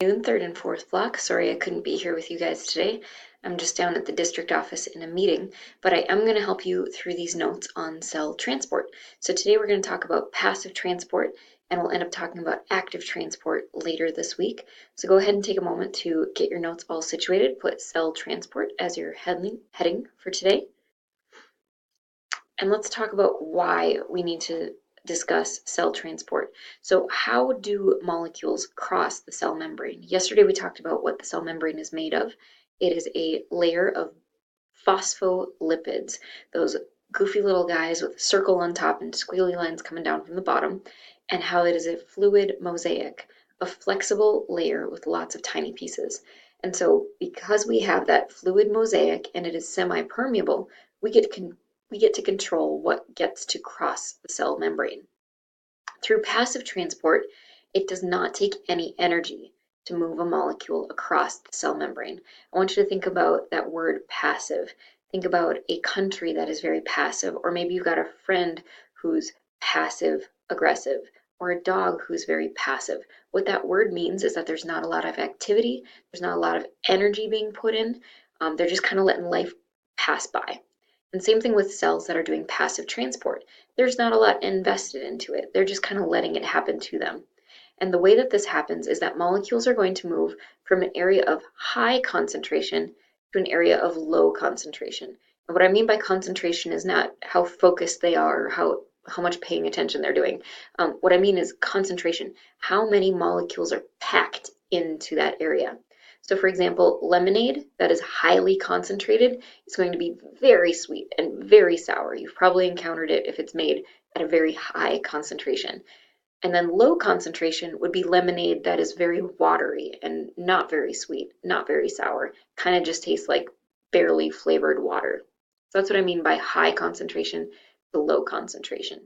Third and fourth block. Sorry I couldn't be here with you guys today. I'm just down at the district office in a meeting, but I am going to help you through these notes on cell transport. So today we're going to talk about passive transport, and we'll end up talking about active transport later this week. So go ahead and take a moment to get your notes all situated. Put cell transport as your heading for today. And let's talk about why we need to discuss cell transport. So how do molecules cross the cell membrane? Yesterday we talked about what the cell membrane is made of. It is a layer of phospholipids, those goofy little guys with a circle on top and squiggly lines coming down from the bottom, and how it is a fluid mosaic, a flexible layer with lots of tiny pieces. And so because we have that fluid mosaic and it is semi-permeable, we get to control what gets to cross the cell membrane. Through passive transport, it does not take any energy to move a molecule across the cell membrane. I want you to think about that word passive. Think about a country that is very passive, or maybe you've got a friend who's passive aggressive, or a dog who's very passive. What that word means is that there's not a lot of activity, there's not a lot of energy being put in. They're just kind of letting life pass by. And same thing with cells that are doing passive transport. There's not a lot invested into it. They're just kind of letting it happen to them. And the way that this happens is that molecules are going to move from an area of high concentration to an area of low concentration. And what I mean by concentration is not how focused they are or how much paying attention they're doing. What I mean is concentration, how many molecules are packed into that area. So for example, lemonade that is highly concentrated is going to be very sweet and very sour. You've probably encountered it if it's made at a very high concentration. And then low concentration would be lemonade that is very watery and not very sweet, not very sour, kind of just tastes like barely flavored water. So that's what I mean by high concentration to low concentration.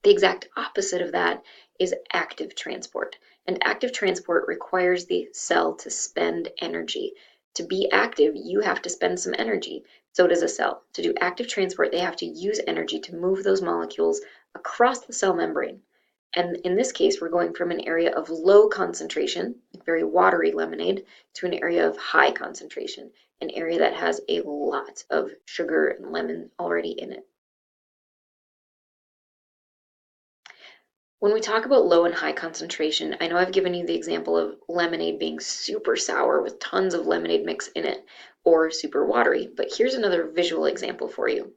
The exact opposite of that is active transport. And active transport requires the cell to spend energy. To be active, you have to spend some energy. So does a cell. To do active transport, they have to use energy to move those molecules across the cell membrane. And in this case, we're going from an area of low concentration, very watery lemonade, to an area of high concentration, an area that has a lot of sugar and lemon already in it. When we talk about low and high concentration, I know I've given you the example of lemonade being super sour with tons of lemonade mix in it, or super watery, but here's another visual example for you.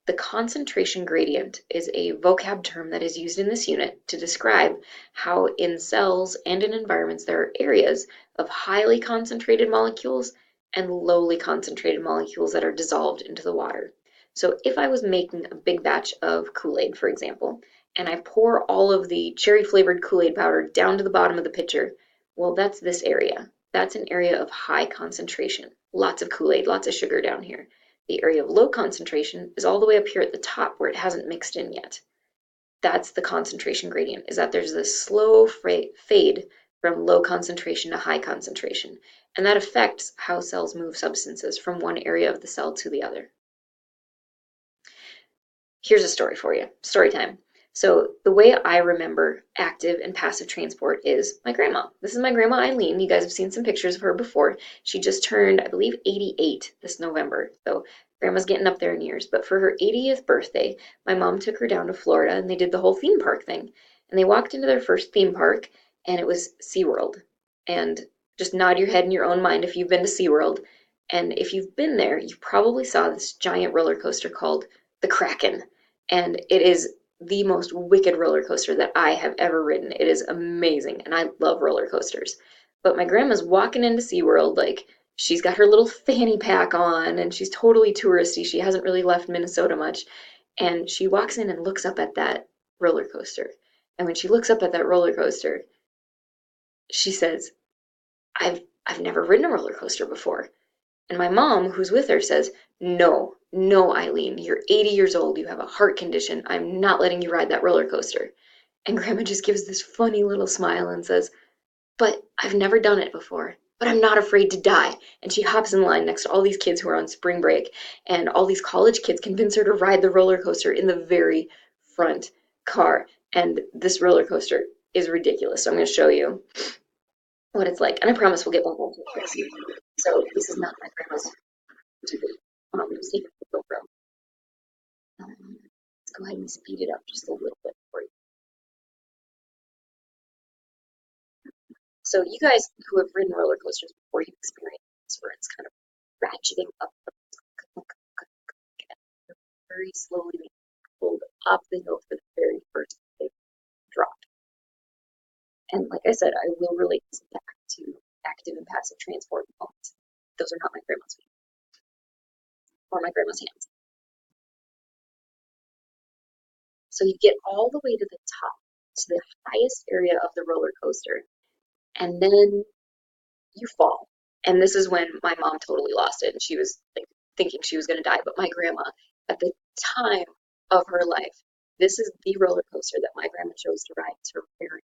The concentration gradient is a vocab term that is used in this unit to describe how in cells and in environments there are areas of highly concentrated molecules and lowly concentrated molecules that are dissolved into the water. So if I was making a big batch of Kool-Aid, for example, and I pour all of the cherry flavored Kool-Aid powder down to the bottom of the pitcher, well, that's this area. That's an area of high concentration. Lots of Kool-Aid, lots of sugar down here. The area of low concentration is all the way up here at the top where it hasn't mixed in yet. That's the concentration gradient, is that there's this slow fade from low concentration to high concentration. And that affects how cells move substances from one area of the cell to the other. Here's a story for you. Story time. So the way I remember active and passive transport is my grandma. This is my grandma Eileen. You guys have seen some pictures of her before. She just turned, I believe, 88 this November. So grandma's getting up there in years. But for her 80th birthday, my mom took her down to Florida and they did the whole theme park thing. And they walked into their first theme park and it was SeaWorld. And just nod your head in your own mind if you've been to SeaWorld. And if you've been there, you probably saw this giant roller coaster called the Kraken. And it is the most wicked roller coaster that I have ever ridden. It is amazing, and I love roller coasters. But my grandma's walking into SeaWorld, like, she's got her little fanny pack on, and she's totally touristy. She hasn't really left Minnesota much. And she walks in and looks up at that roller coaster. And when she looks up at that roller coaster, she says, I've never ridden a roller coaster before. And my mom, who's with her, says, no, no, Eileen, you're 80 years old, you have a heart condition, I'm not letting you ride that roller coaster. And Grandma just gives this funny little smile and says, but I've never done it before, but I'm not afraid to die. And she hops in line next to all these kids who are on spring break, and all these college kids convince her to ride the roller coaster in the very front car. And this roller coaster is ridiculous. So I'm going to show you. what it's like. And I promise we'll get back onto it quick. So this is not my grandma's TV. Just taking a GoPro. Let's go ahead and speed it up just a little bit for you. So you guys who have ridden roller coasters before, you've experienced this where it's kind of ratcheting up very slowly being pulled up the hill for the very first big drop. And like I said, I will relate this back to active and passive transport moments. Those are not my grandma's feet or my grandma's hands. So you get all the way to the top, to the highest area of the roller coaster, and then you fall. And this is when my mom totally lost it and she was like thinking she was going to die. But my grandma, at the time of her life, this is the roller coaster that my grandma chose to ride. It's her very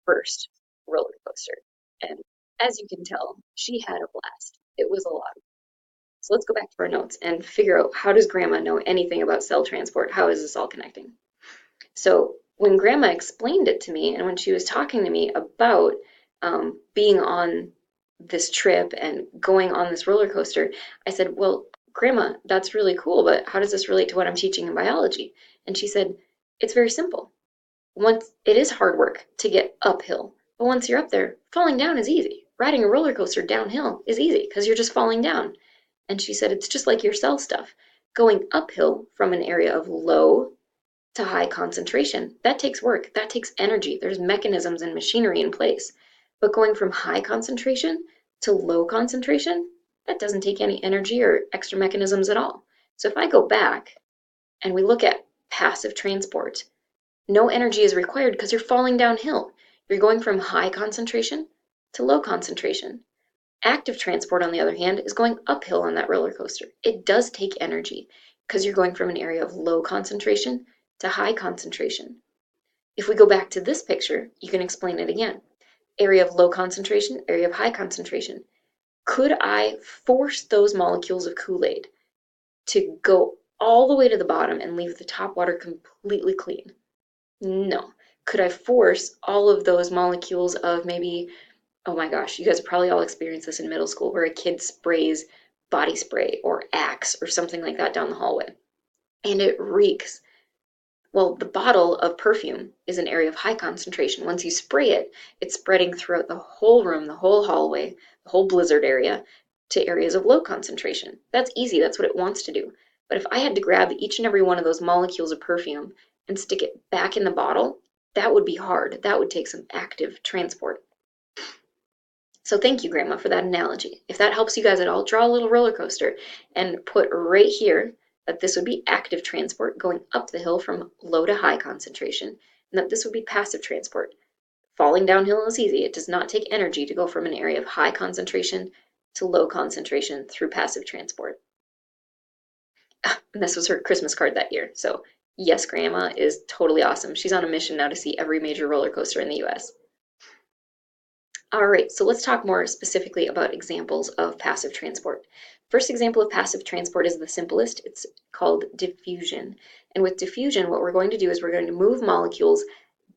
first roller coaster. And as you can tell, she had a blast. It was a lot. So let's go back to our notes and figure out, how does grandma know anything about cell transport? How is this all connecting? So when grandma explained it to me and when she was talking to me about being on this trip and going on this roller coaster, I said, well, grandma, that's really cool, but how does this relate to what I'm teaching in biology? And she said, it's very simple. Once it is hard work to get uphill, but once you're up there, falling down is easy. Riding a roller coaster downhill is easy because you're just falling down. And she said, it's just like your cell stuff. Going uphill from an area of low to high concentration, that takes work, that takes energy. There's mechanisms and machinery in place. But going from high concentration to low concentration, that doesn't take any energy or extra mechanisms at all. So if I go back and we look at passive transport, no energy is required because you're falling downhill. You're going from high concentration to low concentration. Active transport, on the other hand, is going uphill on that roller coaster. It does take energy because you're going from an area of low concentration to high concentration. If we go back to this picture, you can explain it again. Area of low concentration, area of high concentration. Could I force those molecules of Kool-Aid to go all the way to the bottom and leave the top water completely clean? No. Could I force all of those molecules of maybe, oh my gosh, you guys probably all experienced this in middle school where a kid sprays body spray or Axe or something like that down the hallway and it reeks. Well, the bottle of perfume is an area of high concentration. Once you spray it, it's spreading throughout the whole room, the whole hallway, the whole blizzard area to areas of low concentration. That's easy, that's what it wants to do. But if I had to grab each and every one of those molecules of perfume and stick it back in the bottle, that would be hard. That would take some active transport. So thank you, Grandma, for that analogy. If that helps you guys at all, draw a little roller coaster and put right here that this would be active transport going up the hill from low to high concentration, and that this would be passive transport. Falling downhill is easy. It does not take energy to go from an area of high concentration to low concentration through passive transport. And this was her Christmas card that year. So yes, Grandma is totally awesome. She's on a mission now to see every major roller coaster in the US. All right, so let's talk more specifically about examples of passive transport. First example of passive transport is the simplest. It's called diffusion. And with diffusion, what we're going to do is we're going to move molecules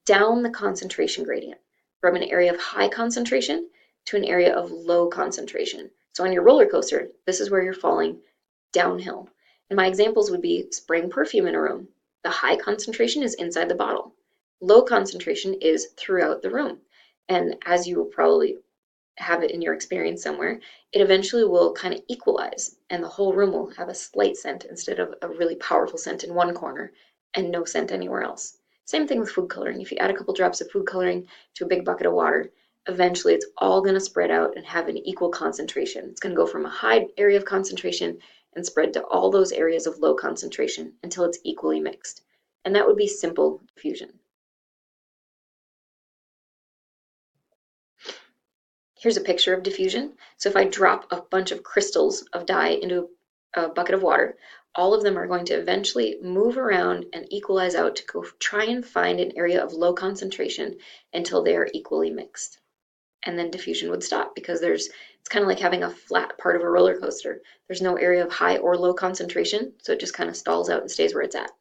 down the concentration gradient from an area of high concentration to an area of low concentration. So on your roller coaster, this is where you're falling downhill. And my examples would be spraying perfume in a room. The high concentration is inside the bottle. Low concentration is throughout the room. And as you will probably have it in your experience somewhere, it eventually will kind of equalize and the whole room will have a slight scent instead of a really powerful scent in one corner and no scent anywhere else. Same thing with food coloring. If you add a couple drops of food coloring to a big bucket of water, eventually it's all going to spread out and have an equal concentration. It's going to go from a high area of concentration and spread to all those areas of low concentration until it's equally mixed. And that would be simple diffusion. Here's a picture of diffusion. So if I drop a bunch of crystals of dye into a bucket of water, all of them are going to eventually move around and equalize out to go try and find an area of low concentration until they are equally mixed. And then diffusion would stop because it's kind of like having a flat part of a roller coaster. There's no area of high or low concentration, so it just kind of stalls out and stays where it's at.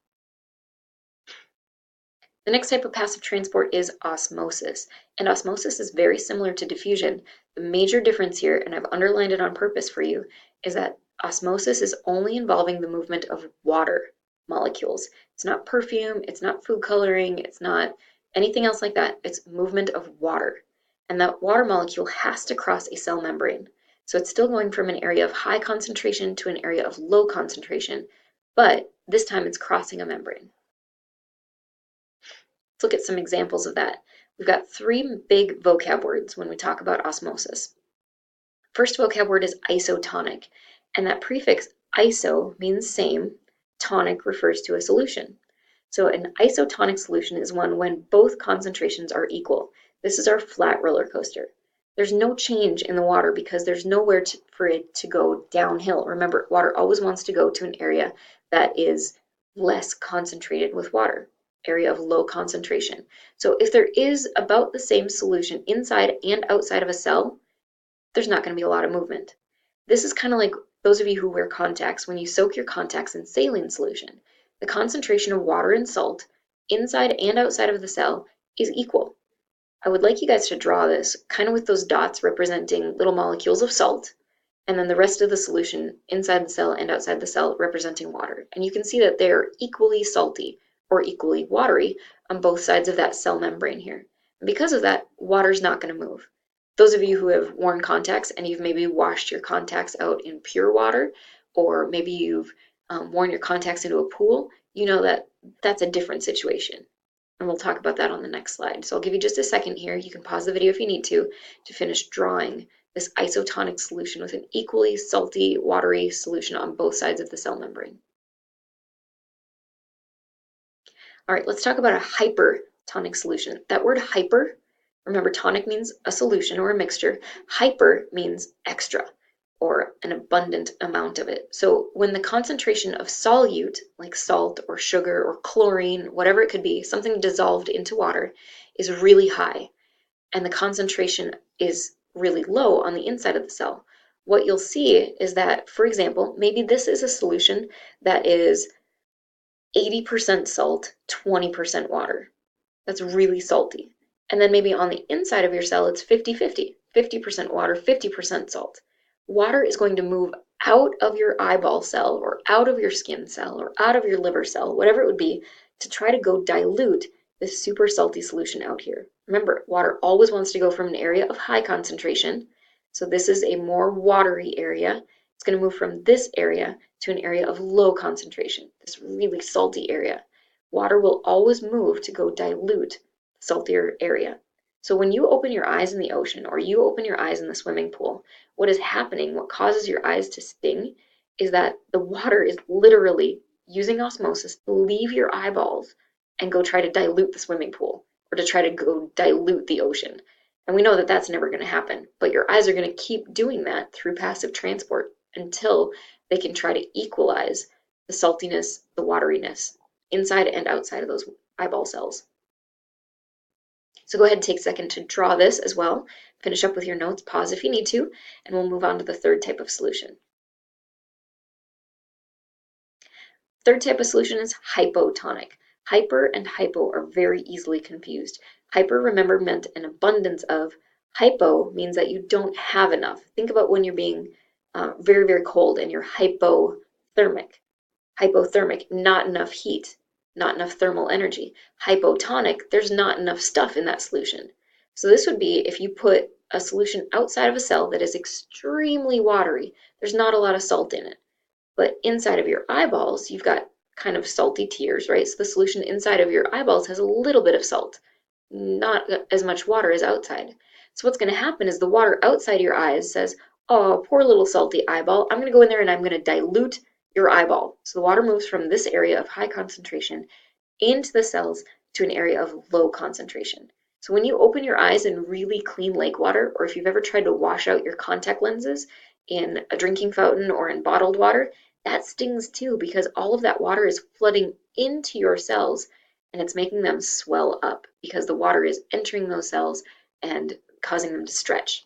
The next type of passive transport is osmosis, and osmosis is very similar to diffusion. The major difference here, and I've underlined it on purpose for you, is that osmosis is only involving the movement of water molecules. It's not perfume, it's not food coloring, it's not anything else like that. It's movement of water. And that water molecule has to cross a cell membrane. So it's still going from an area of high concentration to an area of low concentration, but this time it's crossing a membrane. Let's look at some examples of that. We've got three big vocab words when we talk about osmosis. First vocab word is isotonic, and that prefix iso means same, tonic refers to a solution. So an isotonic solution is one when both concentrations are equal. This is our flat roller coaster. There's no change in the water because there's nowhere for it to go downhill. Remember, water always wants to go to an area that is less concentrated with water, area of low concentration. So if there is about the same solution inside and outside of a cell, there's not going to be a lot of movement. This is kind of like those of you who wear contacts. When you soak your contacts in saline solution, the concentration of water and salt inside and outside of the cell is equal. I would like you guys to draw this kind of with those dots representing little molecules of salt, and then the rest of the solution inside the cell and outside the cell representing water. And you can see that they're equally salty or equally watery on both sides of that cell membrane here. And because of that, water's not going to move. Those of you who have worn contacts and you've maybe washed your contacts out in pure water, or maybe you've worn your contacts into a pool, you know that that's a different situation. And we'll talk about that on the next slide. So I'll give you just a second here. You can pause the video if you need to finish drawing this isotonic solution with an equally salty, watery solution on both sides of the cell membrane. All right, let's talk about a hypertonic solution. That word hyper, remember tonic means a solution or a mixture. Hyper means extra or an abundant amount of it. So when the concentration of solute, like salt or sugar or chlorine, whatever it could be, something dissolved into water, is really high, and the concentration is really low on the inside of the cell, what you'll see is that, for example, maybe this is a solution that is 80% salt, 20% water. That's really salty. And then maybe on the inside of your cell, it's 50-50, 50% water, 50% salt. Water is going to move out of your eyeball cell or out of your skin cell or out of your liver cell, whatever it would be, to try to go dilute this super salty solution out here. Remember, water always wants to go from an area of high concentration. So this is a more watery area. It's going to move from this area to an area of low concentration, this really salty area. Water will always move to go dilute the saltier area. So when you open your eyes in the ocean or you open your eyes in the swimming pool, what is happening, what causes your eyes to sting, is that the water is literally using osmosis to leave your eyeballs and go try to dilute the swimming pool or to try to go dilute the ocean. And we know that that's never going to happen, but your eyes are going to keep doing that through passive transport until they can try to equalize the saltiness, the wateriness inside and outside of those eyeball cells. So go ahead and take a second to draw this as well. Finish up with your notes, pause if you need to, and we'll move on to the third type of solution. Third type of solution is hypotonic. Hyper and hypo are very easily confused. Hyper, remember, meant an abundance of. Hypo means that you don't have enough. Think about when you're being very, very cold and you're hypothermic. Hypothermic, not enough heat, not enough thermal energy. Hypotonic, there's not enough stuff in that solution. So this would be if you put a solution outside of a cell that is extremely watery, there's not a lot of salt in it. But inside of your eyeballs, you've got kind of salty tears, right? So the solution inside of your eyeballs has a little bit of salt, not as much water as outside. So what's going to happen is the water outside your eyes says, oh, poor little salty eyeball, I'm going to go in there and I'm going to dilute your eyeball. So the water moves from this area of high concentration into the cells to an area of low concentration. So when you open your eyes in really clean lake water, or if you've ever tried to wash out your contact lenses in a drinking fountain or in bottled water, that stings too because all of that water is flooding into your cells and it's making them swell up because the water is entering those cells and causing them to stretch.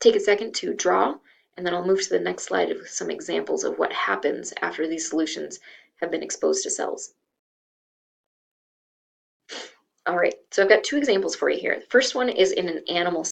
Take a second to draw, and then I'll move to the next slide with some examples of what happens after these solutions have been exposed to cells. All right, so I've got two examples for you here. The first one is in an animal